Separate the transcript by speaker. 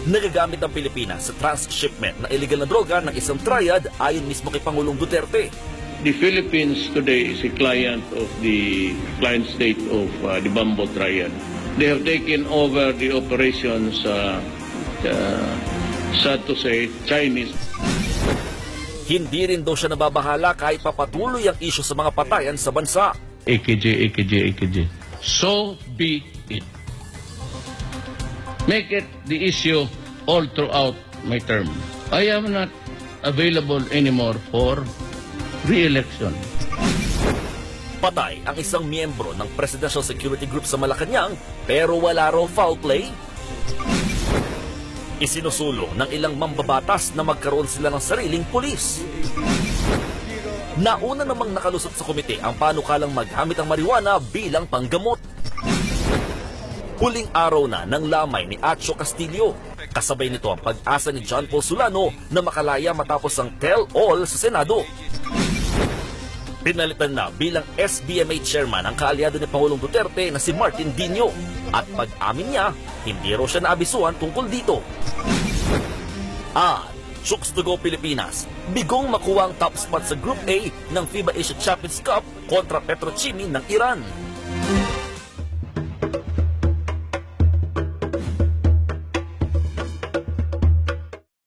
Speaker 1: Nagagamit ang Pilipinas sa transshipment ng illegal na droga ng isang triad ayon mismo kay Pangulong Duterte.
Speaker 2: The Philippines today is a client of the client state of the Bambo Triad. They have taken over the operations, sad to say, Chinese.
Speaker 1: Hindi rin daw siya nababahala kahit papatuloy ang isyu sa mga patayan sa bansa.
Speaker 2: AKJ. So be it. Make it the issue all throughout my term. I am not available anymore for re-election.
Speaker 1: Patay ang isang miyembro ng Presidential Security Group sa Malacanang pero wala raw foul play. Isinusulong ng ilang mambabatas na magkaroon sila ng sariling pulis. Nauna namang nakalusot sa komite ang panukalang maghamit ang marijuana bilang panggamot. Huling araw na ng lamay ni Acho Castillo. Kasabay nito ang pag-asa ni John Paul Solano na makalaya matapos ang tell-all sa Senado. Pinalitan na bilang SBMA chairman ang kaalyado ni Pangulong Duterte na si Martin Dino. At pag-amin niya, hindi raw siya naabisuhan tungkol dito. At Chooks to Go Pilipinas, bigong makuha ang top spot sa Group A ng FIBA Asia Champions Cup kontra Petrochimi ng Iran.